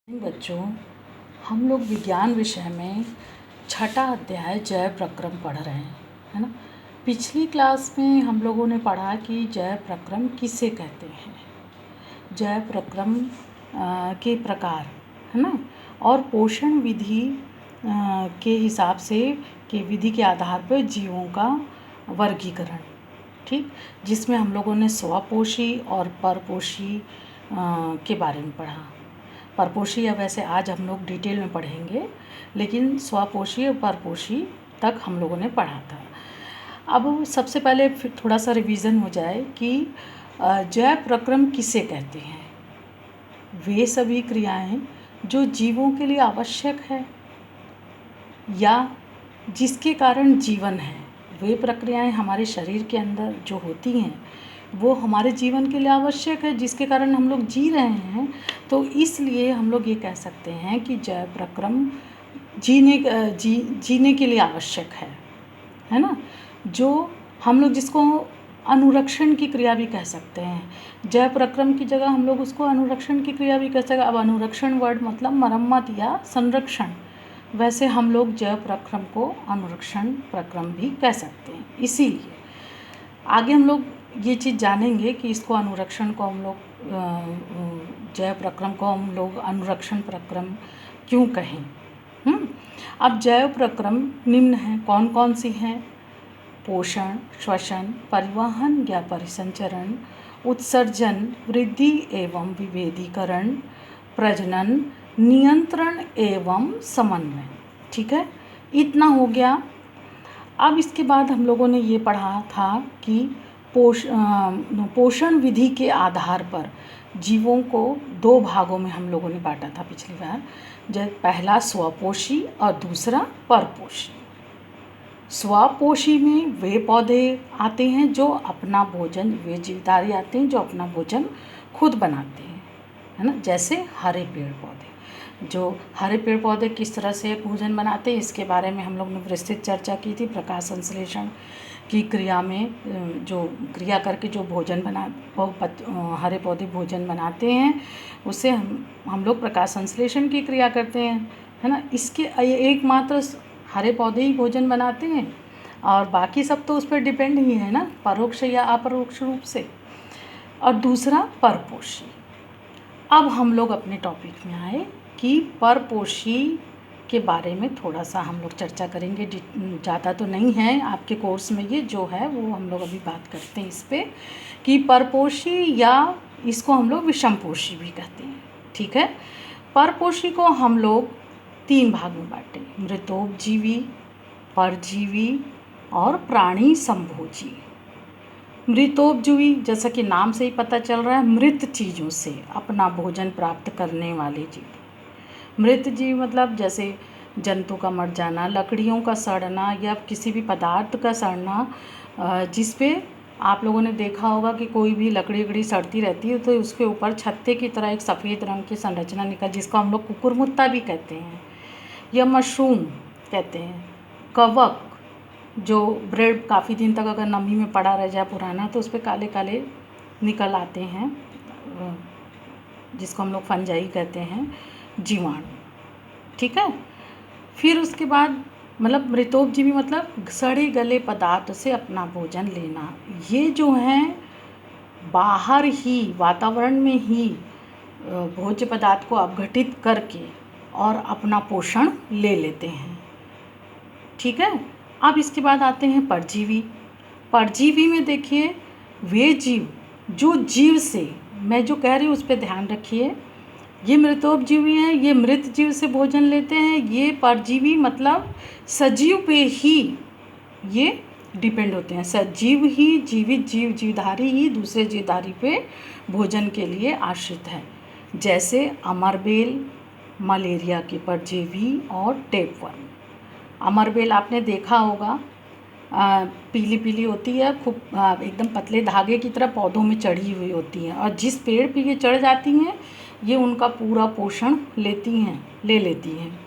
बच्चों, हम लोग विज्ञान विषय में छठा अध्याय जैव प्रक्रम पढ़ रहे हैं, है ना। पिछली क्लास में हम लोगों ने पढ़ा कि जैव प्रक्रम किसे कहते हैं, जैव प्रक्रम के प्रकार, है ना, और पोषण विधि के हिसाब से कि विधि के आधार पर जीवों का वर्गीकरण, ठीक, जिसमें हम लोगों ने स्वपोषी और परपोषी के बारे में पढ़ा। परपोषी या वैसे आज हम लोग डिटेल में पढ़ेंगे, लेकिन स्वपोषी और परपोषी तक हम लोगों ने पढ़ा था। अब सबसे पहले फिर थोड़ा सा रिवीजन हो जाए कि जैव प्रक्रम किसे कहते हैं। वे सभी क्रियाएं जो जीवों के लिए आवश्यक है या जिसके कारण जीवन है, वे प्रक्रियाएं हमारे शरीर के अंदर जो होती हैं वो हमारे जीवन के लिए आवश्यक है, जिसके कारण हम लोग जी रहे हैं। तो इसलिए हम लोग ये कह सकते हैं कि जैव प्रक्रम जीने के लिए आवश्यक है ना। जो हम लोग जिसको अनुरक्षण की क्रिया भी कह सकते हैं, जैव प्रक्रम की जगह हम लोग उसको अनुरक्षण की क्रिया भी कह सकते हैं। अब अनुरक्षण वर्ड मतलब मरम्मत या संरक्षण, वैसे हम लोग जैव प्रक्रम को अनुरक्षण प्रक्रम भी कह सकते हैं। इसीलिए आगे हम लोग ये चीज़ जानेंगे कि इसको अनुरक्षण को हम लोग जैव प्रक्रम को हम लोग अनुरक्षण प्रक्रम क्यों कहें। अब जैव प्रक्रम निम्न हैं, कौन कौन सी हैं? पोषण, श्वसन, परिवहन या परिसंचरण, उत्सर्जन, वृद्धि एवं विभेदीकरण, प्रजनन, नियंत्रण एवं समन्वय। ठीक है, इतना हो गया। अब इसके बाद हम लोगों ने ये पढ़ा था कि पोषण विधि के आधार पर जीवों को दो भागों में हम लोगों ने बांटा था पिछली बार, जब पहला स्वपोषी और दूसरा परपोषी। स्वपोषी में वे पौधे आते हैं जो अपना भोजन, वे जीवधारी आते हैं जो अपना भोजन खुद बनाते हैं, है ना। जैसे हरे पेड़ पौधे, जो हरे पेड़ पौधे किस तरह से भोजन बनाते हैं इसके बारे में हम लोग ने विस्तृत चर्चा की थी। प्रकाश संश्लेषण की क्रिया में जो क्रिया करके जो भोजन हरे पौधे भोजन बनाते हैं, उससे हम लोग प्रकाश संश्लेषण की क्रिया करते हैं, है ना। इसके एकमात्र हरे पौधे ही भोजन बनाते हैं और बाकी सब तो उस पर डिपेंड ही है ना, परोक्ष या अपरोक्ष रूप से। और दूसरा परपोषी। अब हम लोग अपने टॉपिक में आए कि परपोषी के बारे में थोड़ा सा हम लोग चर्चा करेंगे। ज़्यादा तो नहीं है आपके कोर्स में, ये जो है वो हम लोग अभी बात करते हैं इस पर कि परपोषी या इसको हम लोग विषमपोषी भी कहते हैं। ठीक है, परपोषी को हम लोग तीन भाग में बांटे, मृतोपजीवी, परजीवी और प्राणी संभोजी। मृतोपजीवी जैसा कि नाम से ही पता चल रहा है, मृत चीज़ों से अपना भोजन प्राप्त करने वाले जीव। मृत जीव मतलब जैसे जंतु का मर जाना, लकड़ियों का सड़ना या किसी भी पदार्थ का सड़ना, जिस पे आप लोगों ने देखा होगा कि कोई भी लकड़ी सड़ती रहती है तो उसके ऊपर छत्ते की तरह एक सफ़ेद रंग की संरचना निकल, जिसको हम लोग कुकुरमुत्ता भी कहते हैं या मशरूम कहते हैं। कवक, जो ब्रेड काफ़ी दिन तक अगर नमी में पड़ा रह जाए पुराना तो उस पर काले काले निकल आते हैं, जिसको हम लोग फंजाई कहते हैं, जीवाणु। ठीक है, फिर उसके बाद मतलब मृतोपजीवी मतलब सड़े गले पदार्थ से अपना भोजन लेना। ये जो हैं बाहर ही वातावरण में ही भोज्य पदार्थ को अपघटित करके और अपना पोषण ले लेते हैं। ठीक है, अब इसके बाद आते हैं परजीवी। परजीवी में देखिए वे जीव जो जीव से, मैं जो कह रही हूँ उस पर ध्यान रखिए, ये मृतोपजीवी हैं, ये मृत जीव से भोजन लेते हैं। ये परजीवी मतलब सजीव पे ही ये डिपेंड होते हैं, सजीव ही, जीवित जीव, जीवधारी ही दूसरे जीवधारी पे भोजन के लिए आश्रित है। जैसे अमरबेल, मलेरिया के परजीवी और टेपवर्म। अमरबेल आपने देखा होगा, पीली पीली होती है, खूब एकदम पतले धागे की तरह पौधों में चढ़ी हुई होती है, और जिस पेड़ पे ये चढ़ जाती हैं ये उनका पूरा पोषण ले लेती हैं।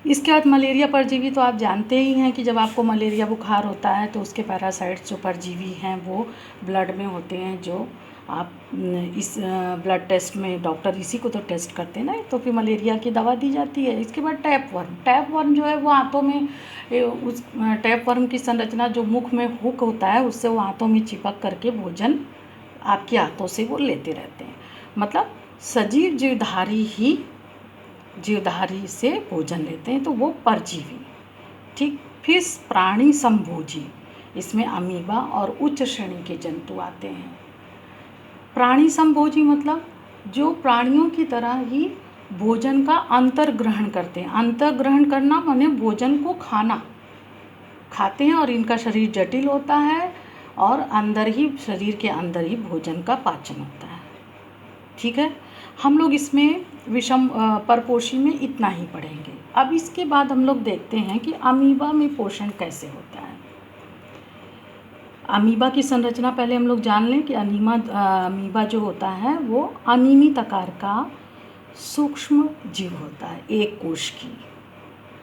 इसके बाद मलेरिया परजीवी तो आप जानते ही हैं कि जब आपको मलेरिया बुखार होता है तो उसके पैरासाइट्स जो परजीवी हैं वो ब्लड में होते हैं, जो आप इस ब्लड टेस्ट में डॉक्टर इसी को तो टेस्ट करते हैं ना, तो फिर मलेरिया की दवा दी जाती है। इसके बाद टैप वर्म जो है वो आंतों में उस टैप वर्म की संरचना जो मुख में हुक होता है उससे वो आंतों में चिपक करके भोजन आपके हाथों से वो लेते रहते हैं। मतलब सजीव जीवधारी से भोजन लेते हैं, तो वो परजीवी। ठीक। फिर प्राणी संभोजी, इसमें अमीबा और उच्च श्रेणी के जंतु आते हैं। प्राणी संभोजी मतलब जो प्राणियों की तरह ही भोजन का अंतर्ग्रहण करते हैं। अंतर्ग्रहण करना माने भोजन को खाते हैं, और इनका शरीर जटिल होता है और शरीर के अंदर ही भोजन का पाचन होता है। ठीक है, हम लोग इसमें विषम परपोषी में इतना ही पढ़ेंगे। अब इसके बाद हम लोग देखते हैं कि अमीबा में पोषण कैसे होता है। अमीबा की संरचना पहले हम लोग जान लें कि अमीबा जो होता है वो अनियमित आकार का सूक्ष्म जीव होता है, एक कोश की।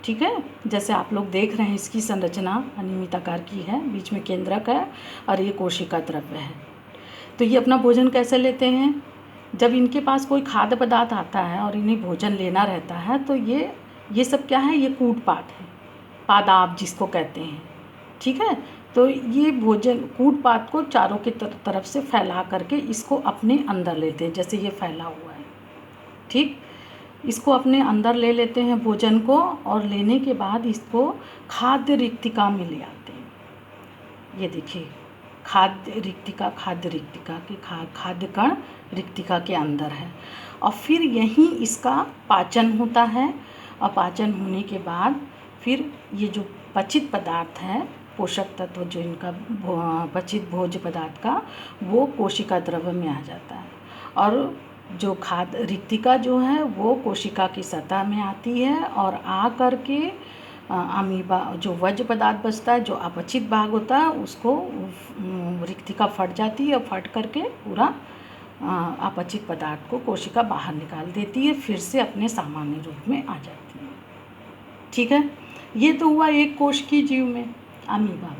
ठीक है, जैसे आप लोग देख रहे हैं इसकी संरचना अनियमित आकार की है, बीच में केंद्रक है और ये कोशिका द्रव्य है। तो ये अपना भोजन कैसे लेते हैं? जब इनके पास कोई खाद्य पदार्थ आता है और इन्हें भोजन लेना रहता है, तो ये सब क्या है? ये कूटपाद है, पादाप जिसको कहते हैं। ठीक है, तो ये भोजन कूटपाद को चारों की तरफ से फैला करके इसको अपने अंदर लेते हैं, जैसे ये फैला हुआ है। ठीक, इसको अपने अंदर ले लेते हैं भोजन को, और लेने के बाद इसको खाद्य रिक्तिका में ले आते हैं। ये देखिए, खाद्य रिक्तिका की खाद्य कण रिक्तिका के अंदर है, और फिर यहीं इसका पाचन होता है। और पाचन होने के बाद फिर ये जो पचित पदार्थ है, पोषक तत्व जो इनका पचित भोज्य पदार्थ का, वो कोशिका द्रव्य में आ जाता है। और जो खाद्य रिक्तिका जो है वो कोशिका की सतह में आती है, और आ करके अमीबा जो वज्र पदार्थ बचता है, जो अपचित भाग होता है, उसको रिक्तिका फट जाती है, और फट करके पूरा अपचित पदार्थ को कोशिका बाहर निकाल देती है, फिर से अपने सामान्य रूप में आ जाती है। ठीक है, ये तो हुआ एक कोश की जीव में, अमीबा।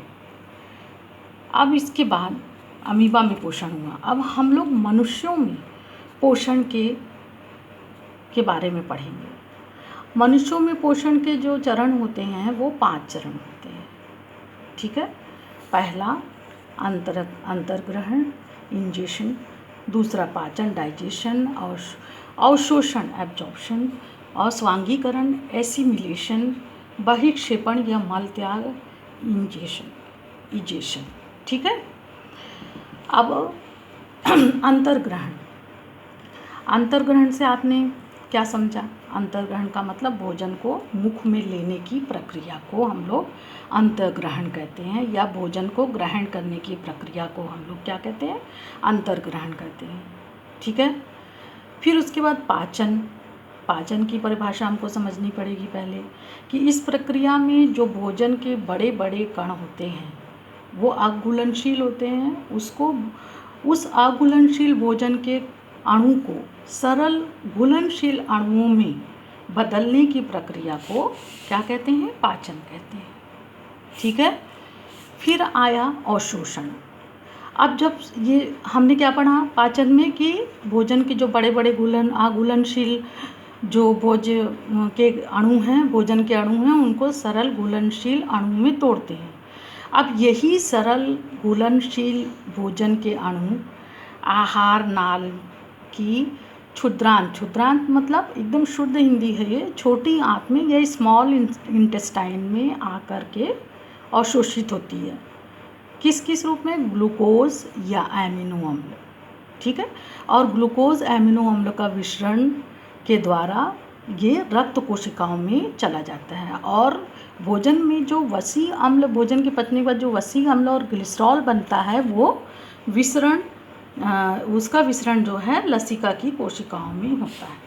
अब इसके बाद अमीबा में पोषण हुआ। अब हम लोग मनुष्यों में पोषण के बारे में पढ़ेंगे। मनुष्यों में पोषण के जो चरण होते हैं वो 5 चरण होते हैं। ठीक है, पहला अंतर्ग्रहण, इंजेशन, दूसरा पाचन डाइजेशन, और अवशोषण एब्जॉर्प्शन, और स्वांगीकरण एसिमिलेशन, बहिक्षेपण या मल त्याग इजेशन। ठीक है, अब अंतर्ग्रहण से आपने क्या समझा? अंतर्ग्रहण का मतलब भोजन को मुख में लेने की प्रक्रिया को हम लोग अंतर्ग्रहण कहते हैं, या भोजन को ग्रहण करने की प्रक्रिया को हम लोग क्या कहते हैं? अंतर्ग्रहण कहते हैं। ठीक है, फिर उसके बाद पाचन की परिभाषा हमको समझनी पड़ेगी पहले, कि इस प्रक्रिया में जो भोजन के बड़े बड़े कण होते हैं वो अघुलनशील होते हैं। उस अघुलनशील भोजन के अणु को सरल घुलनशील अणुओं में बदलने की प्रक्रिया को क्या कहते हैं? पाचन कहते हैं। ठीक है, फिर आया अवशोषण। अब जब ये हमने क्या पढ़ा पाचन में, कि भोजन के जो बड़े बड़े अघुलनशील जो भोजन के अणु हैं उनको सरल घुलनशील अणु में तोड़ते हैं। अब यही सरल घुलनशील भोजन के अणु आहार नाल की क्षुद्रांत मतलब एकदम शुद्ध हिंदी है ये, छोटी आंत में या स्मॉल इंटेस्टाइन में आकर के अवशोषित होती है। किस किस रूप में? ग्लूकोज या एमिनो अम्ल। ठीक है, और ग्लूकोज एमिनो अम्ल का विसरण के द्वारा ये रक्त कोशिकाओं में चला जाता है, और भोजन में जो वसी अम्ल, भोजन के पचने के बाद जो वसी अम्ल और ग्लिसरॉल बनता है, वो उसका विसरण जो है लसिका की कोशिकाओं में होता है।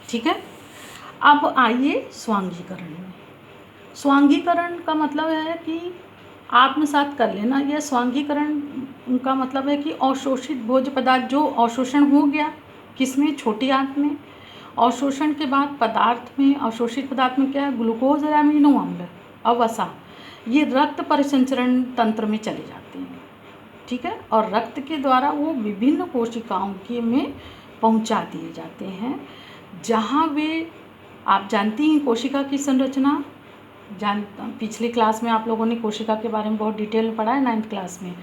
ठीक है, अब आइए स्वांगीकरण में। स्वांगीकरण का मतलब है कि आत्मसात कर लेना, या स्वांगीकरण का मतलब है कि अवशोषित भोज्य पदार्थ जो अवशोषण हो गया, किसमें? छोटी आंत में। अवशोषण के बाद अवशोषित पदार्थ में क्या है? ग्लूकोज और एमिनो अम्ल और वसा, ये रक्त परिसंचरण तंत्र में चले जाते हैं। ठीक है। और रक्त के द्वारा वो विभिन्न कोशिकाओं के में पहुंचा दिए जाते हैं, जहां वे, आप जानती हैं कोशिका की संरचना, पिछले क्लास में आप लोगों ने कोशिका के बारे में बहुत डिटेल में पढ़ा है, 9th क्लास में।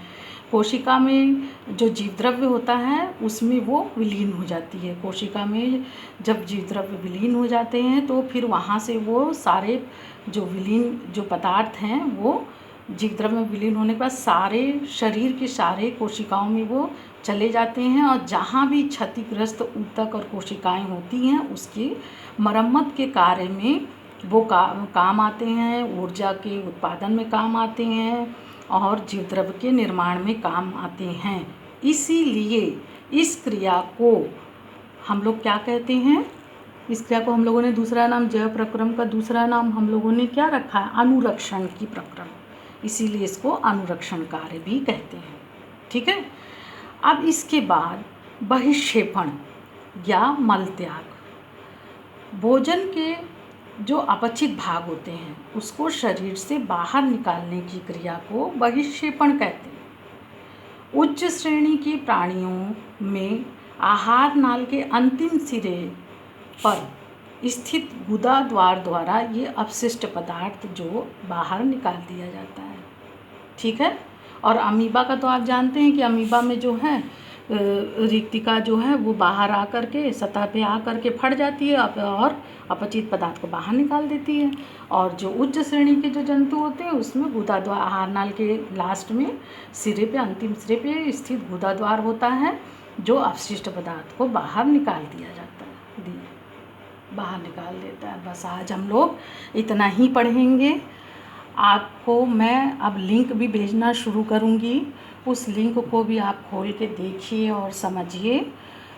कोशिका में जो जीवद्रव्य होता है उसमें वो विलीन हो जाती है। कोशिका में जब जीवद्रव्य विलीन हो जाते हैं तो फिर वहाँ से वो सारे जो विलीन जो पदार्थ हैं वो जीवद्रव्य में विलीन होने के बाद सारे शरीर के सारे कोशिकाओं में वो चले जाते हैं, और जहाँ भी क्षतिग्रस्त ऊतक और कोशिकाएं होती हैं उसकी मरम्मत के कार्य में वो काम आते हैं, ऊर्जा के उत्पादन में काम आते हैं और जीवद्रव्य के निर्माण में काम आते हैं। इसीलिए इस क्रिया को हम लोग क्या कहते हैं, इस क्रिया को हम लोगों ने दूसरा नाम, जैव प्रक्रम का दूसरा नाम हम लोगों ने क्या रखा है, अनुरक्षण की प्रक्रम, इसीलिए इसको अनुरक्षण कार्य भी कहते हैं। ठीक है। अब इसके बाद बहिक्षेपण या मल त्याग, भोजन के जो अपचित भाग होते हैं उसको शरीर से बाहर निकालने की क्रिया को बहिक्षेपण कहते हैं। उच्च श्रेणी के प्राणियों में आहार नाल के अंतिम सिरे पर स्थित गुदा द्वार द्वारा ये अपशिष्ट पदार्थ जो बाहर निकाल दिया जाता है। ठीक है। और अमीबा का तो आप जानते हैं कि अमीबा में जो है रिक्तिका जो है वो बाहर आकर के सतह पे आकर के फट जाती है और अपचित पदार्थ को बाहर निकाल देती है। और जो उच्च श्रेणी के जो जंतु होते हैं उसमें गुदा द्वार, आहार नाल के लास्ट में सिरे पे, अंतिम सिरे पे स्थित गुदा द्वार होता है जो अपशिष्ट पदार्थ को बाहर निकाल दिया जाता है, बाहर निकाल देता है। बस आज हम लोग इतना ही पढ़ेंगे। आपको मैं अब लिंक भी भेजना शुरू करूँगी, उस लिंक को भी आप खोल के देखिए और समझिए।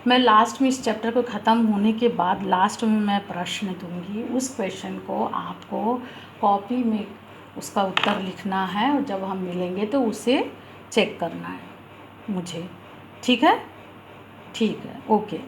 मैं लास्ट में इस चैप्टर को ख़त्म होने के बाद लास्ट में मैं प्रश्न दूंगी, उस क्वेश्चन को आपको कॉपी में उसका उत्तर लिखना है और जब हम मिलेंगे तो उसे चेक करना है मुझे। ठीक है, ठीक है, ओके।